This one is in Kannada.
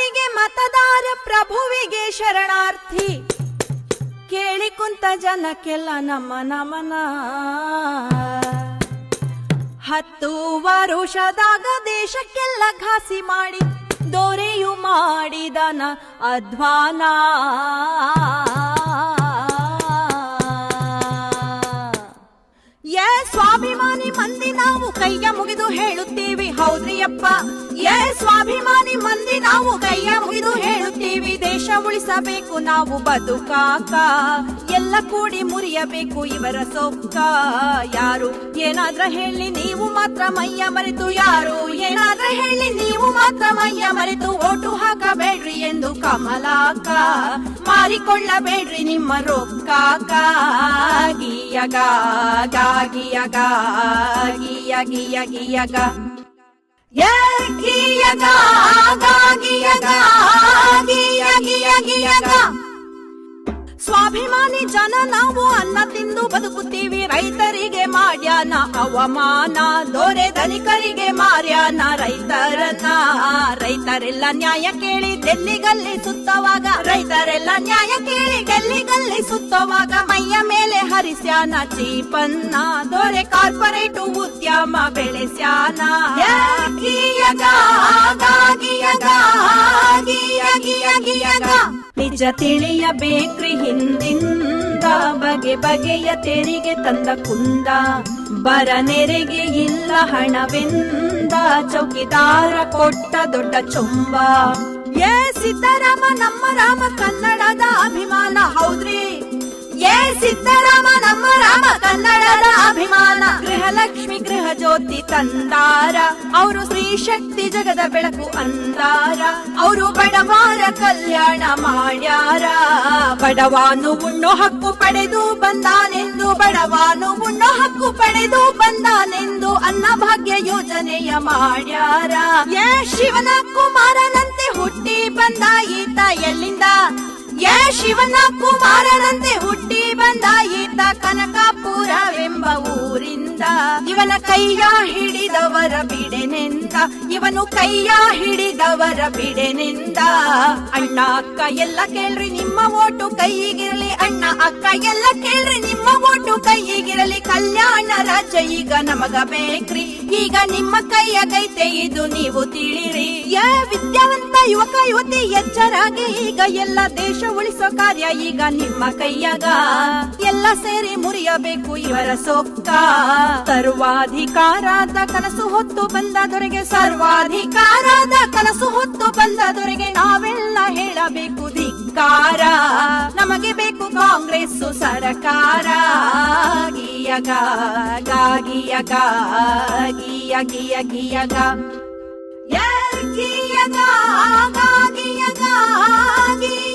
ರೈತರಿಗೆ ಮತದಾರ ಪ್ರಭುವಿಗೆ ಶರಣಾರ್ಥಿ. ಕೇಳಿ ಕುಂತ ಜನಕ್ಕೆಲ್ಲ ನಮ್ಮ ನಮನ. 10 ವರುಷದಾಗ ದೇಶಕ್ಕೆಲ್ಲ ಘಾಸಿ ಮಾಡಿ ದೊರೆಯು ಮಾಡಿದನ ಅಧ್ವಾನ. ಸ್ವಾಭಿಮಾನಿ ಮಂದಿ ನಾವು ಕೈಯ ಮುಗಿದು ಹೇಳುತ್ತೀವಿ ಹೌದ್ರಿಯಪ್ಪ. ಸ್ವಾಭಿಮಾನಿ ಮಂದಿ ನಾವು ಕೈಯ ಮುಗಿದು ಹೇಳುತ್ತೀವಿ. ದೇಶ ಉಳಿಸಬೇಕು ನಾವು ಬದುಕಾಕ, ಎಲ್ಲ ಕೂಡಿ ಮುರಿಯಬೇಕು ಇವರ ಸೊಕ್ಕ. ಯಾರು ಏನಾದ್ರ ಹೇಳಿ ನೀವು ಮಾತ್ರ ಮೈಯ ಮರೆತು, ಯಾರು ಏನಾದ್ರ ಹೇಳಿ ನೀವು ಮಾತ್ರ ಮೈಯ ಮರೆತು ಓಟು ಹಾಕಬೇಡ್ರಿ ಎಂದು ಕಮಲಾಕ ಮಾರಿಕೊಳ್ಳಬೇಡ್ರಿ ನಿಮ್ಮ ರೊಕ್ಕಾಕ. ಗೀಯಗ ಗಾಗಿಯಗ ಗೀಯ ಗೀಯ ಗೀಯಗ ಗೀಯಗ ಗಾಗಿಯಗ ಗೀಯ ಗೀಯ ಗೀಯಗ. ಸ್ವಾಭಿಮಾನಿ ಜನ ನಾವು ಅನ್ನ ತಿಂದು ಬದುಕುತ್ತೀವಿ. ರೈತರಿಗೆ ಮಾಡ್ಯಾನ ಅವಮಾನ, ದೊರೆ ಧನಿಕರಿಗೆ ಮಾರ್ಯಾನ ರೈತರನ್ನ. ರೈತರೆಲ್ಲ ನ್ಯಾಯ ಕೇಳಿ ಡೆಲ್ಲಿಗಲ್ಲಿ ಸುತ್ತವಾಗ, ರೈತರೆಲ್ಲ ನ್ಯಾಯ ಕೇಳಿ ಡೆಲ್ಲಿಗಲ್ಲಿ ಸುತ್ತವಾಗ ಮೈಯ ಮೇಲೆ ಹರಿಸ್ಯಾನ ಚೀಪನ್ನ. ದೊರೆ ಕಾರ್ಪೊರೇಟ್ ಉದ್ಯಮ ಬೆಳೆಸ್ಯಾನ. ಗೀಯಗ ಗಾಗಿಯಗ ಗೀಯ ಗೀಯ ಗೀಯಗ. ನಿಜ ತಿಳಿಯಬೇಕ್ರಿ ಹಿಂದಿಂದ ಬಗೆ ಬಗೆಯ ತೆರಿಗೆ ತಂದ ಕುಂದ. ಬರ ನೆರೆಗೆ ಇಲ್ಲ ಹಣವೆಂದ ಚೌಕಿದಾರ ಕೊಟ್ಟ ದೊಡ್ಡ ಚೊಂಬ. ಸಿದ್ದರಾಮ ನಮ್ಮ ರಾಮ ಕನ್ನಡದ ಅಭಿಮಾನ ಹೌದ್ರಿ. ಸಿದ್ದರಾಮ ನಮ್ಮ ರಾಮ ಕನ್ನಡದ ಅಭಿಮಾನ. ಗೃಹಲಕ್ಷ್ಮಿ ಗೃಹ ಜ್ಯೋತಿ ತಂದಾರ, ಅವರು ಸ್ತ್ರೀ ಶಕ್ತಿ ಜಗದ ಬೆಳಕು ಅಂದಾರ. ಅವರು ಬಡವರ ಕಲ್ಯಾಣ ಮಾಡ್ಯಾರ. ಬಡವಾನು ಉಣ್ಣೋ ಹಕ್ಕು ಪಡೆದು ಬಂದಾನೆಂದು, ಬಡವಾನು ಉಣ್ಣೋ ಹಕ್ಕು ಪಡೆದು ಬಂದಾನೆಂದು ಅನ್ನಭಾಗ್ಯ ಯೋಜನೆಯ ಮಾಡ್ಯಾರ. ಶಿವನ ಕುಮಾರನಂತೆ ಹುಟ್ಟಿ ಬಂದ ಈತ ಎಲ್ಲಿಂದ? ಶಿವನ ಕುಮಾರನಂತೆ ಹುಟ್ಟಿ ಬಂದ ಈತ ಕನಕಪುರವೆಂಬ ಊರಿಂದ. ಇವನ ಕೈಯ ಹಿಡಿದವರ ಬಿಡೆನೆಂದ, ಇವನು ಕೈಯ ಹಿಡಿದವರ ಬಿಡೆನೆಂದ. ಅಣ್ಣ ಅಕ್ಕ ಎಲ್ಲ ಕೇಳ್ರಿ ನಿಮ್ಮ ಓಟು ಕೈಗಿರಲಿ. ಅಣ್ಣ ಅಕ್ಕ ಎಲ್ಲ ಕೇಳ್ರಿ ನಿಮ್ಮ ಓಟು ಕೈಗಿರಲಿ. ಕಲ್ಯಾಣ ರಾಜ್ಯ ಈಗ ನಮಗ ಬೇಕ್ರಿ, ಈಗ ನಿಮ್ಮ ಕೈಯಾಗೈತೆ ಇದು ನೀವು ತಿಳಿರಿ. ವಿದ್ಯಾವಂತ ಯುವಕ ಯುವತಿ ಎಚ್ಚರಾಗಿ, ಈಗ ಎಲ್ಲ ದೇಶ ಉಳಿಸೋ ಕಾರ್ಯ ಈಗ ನಿಮ್ಮ ಕೈಯಾಗ. ಎಲ್ಲ ಸೇರಿ ಮುರಿಯಬೇಕು ಇವರ ಸೊಕ್ಕ. ಸರ್ವಾಧಿಕಾರದ ಕನಸು ಹೊತ್ತು ಬಂದ ದೊರೆಗೆ, ಸರ್ವಾಧಿಕಾರದ ಕನಸು ಹೊತ್ತು ಬಂದ ದೊರೆಗೆ ನಾವೆಲ್ಲ ಹೇಳಬೇಕು ಧಿಕ್ಕಾರ. ನಮಗೆ ಬೇಕು ಕಾಂಗ್ರೆಸ್ ಸರಕಾರ. ಗೀಯಗ ಗಾಗಿಯಗ ಗೀಯ ಗೀಯ ಗೀಯಗ ಗೀಯಗ ಗಾಗಿಯಗ ಗೀಯ